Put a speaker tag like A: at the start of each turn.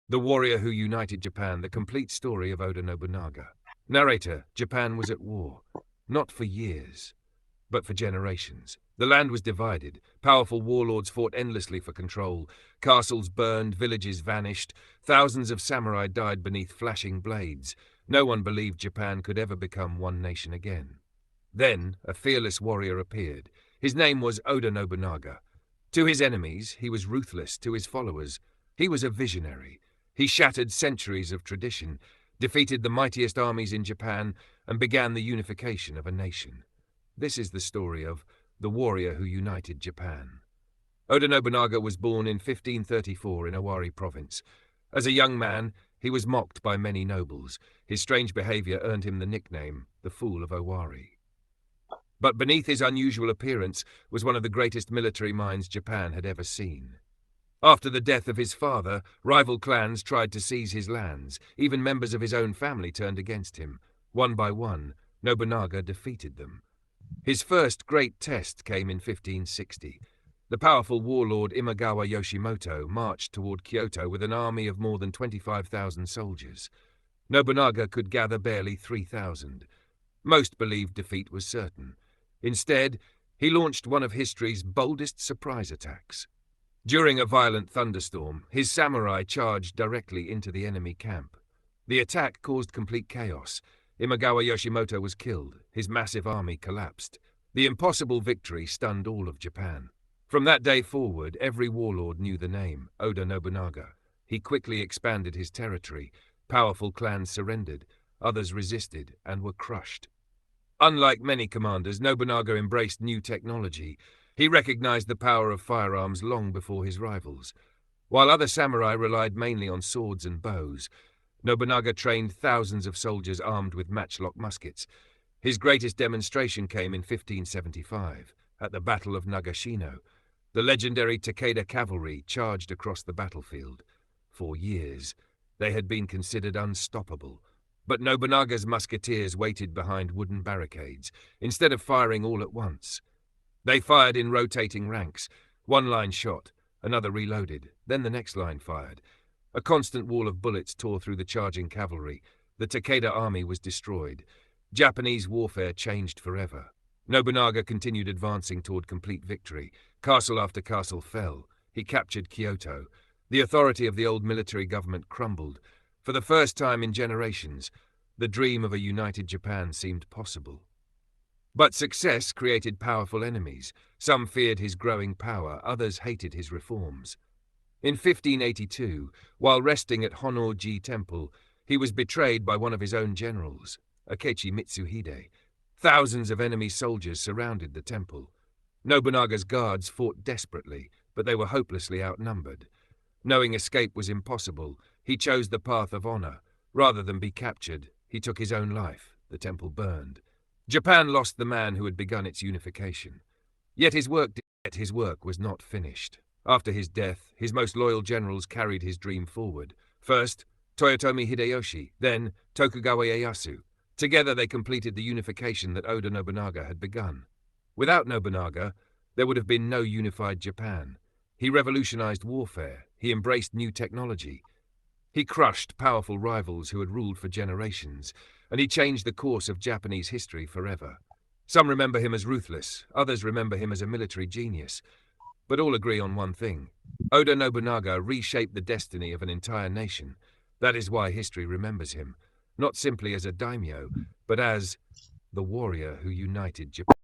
A: The Warrior Who United Japan, the complete story of Oda Nobunaga. Narrator: Japan was at war. Not for years, but for generations. The land was divided. Powerful warlords fought endlessly for control. Castles burned, villages vanished. Thousands of samurai died beneath flashing blades. No one believed Japan could ever become one nation again. Then, a fearless warrior appeared. His name was Oda Nobunaga. To his enemies, he was ruthless. To his followers, he was a visionary. He shattered centuries of tradition, defeated the mightiest armies in Japan, and began the unification of a nation. This is the story of the warrior who united Japan. Oda Nobunaga was born in 1534 in Owari province. As a young man, he was mocked by many nobles. His strange behavior earned him the nickname, the Fool of Owari. But beneath his unusual appearance was one of the greatest military minds Japan had ever seen. After the death of his father, rival clans tried to seize his lands. Even members of his own family turned against him. One by one, Nobunaga defeated them. His first great test came in 1560. The powerful warlord Imagawa Yoshimoto marched toward Kyoto with an army of more than 25,000 soldiers. Nobunaga could gather barely 3,000. Most believed defeat was certain. Instead, he launched one of history's boldest surprise attacks. During a violent thunderstorm, his samurai charged directly into the enemy camp. The attack caused complete chaos. Imagawa Yoshimoto was killed. His massive army collapsed. The impossible victory stunned all of Japan. From that day forward, every warlord knew the name, Oda Nobunaga. He quickly expanded his territory. Powerful clans surrendered. Others resisted and were crushed. Unlike many commanders, Nobunaga embraced new technology. He recognized the power of firearms long before his rivals. While other samurai relied mainly on swords and bows, Nobunaga trained thousands of soldiers armed with matchlock muskets. His greatest demonstration came in 1575, at the Battle of Nagashino. The legendary Takeda cavalry charged across the battlefield. For years, they had been considered unstoppable. But Nobunaga's musketeers waited behind wooden barricades, instead of firing all at once. They fired in rotating ranks. One line shot, another reloaded, then the next line fired. A constant wall of bullets tore through the charging cavalry. The Takeda army was destroyed. Japanese warfare changed forever. Nobunaga continued advancing toward complete victory. Castle after castle fell. He captured Kyoto. The authority of the old military government crumbled. For the first time in generations, the dream of a united Japan seemed possible. But success created powerful enemies. Some feared his growing power, others hated his reforms. In 1582, while resting at Honnō-ji temple, he was betrayed by one of his own generals, Akechi Mitsuhide. Thousands of enemy soldiers surrounded the temple. Nobunaga's guards fought desperately, but they were hopelessly outnumbered. Knowing escape was impossible, he chose the path of honor. Rather than be captured, he took his own life. The temple burned. Japan lost the man who had begun its unification. Yet his work was not finished. After his death, his most loyal generals carried his dream forward. First, Toyotomi Hideyoshi, then Tokugawa Ieyasu. Together they completed the unification that Oda Nobunaga had begun. Without Nobunaga, there would have been no unified Japan. He revolutionized warfare. He embraced new technology. He crushed powerful rivals who had ruled for generations, and he changed the course of Japanese history forever. Some remember him as ruthless, others remember him as a military genius. But all agree on one thing. Oda Nobunaga reshaped the destiny of an entire nation. That is why history remembers him, not simply as a daimyo, but as the warrior who united Japan.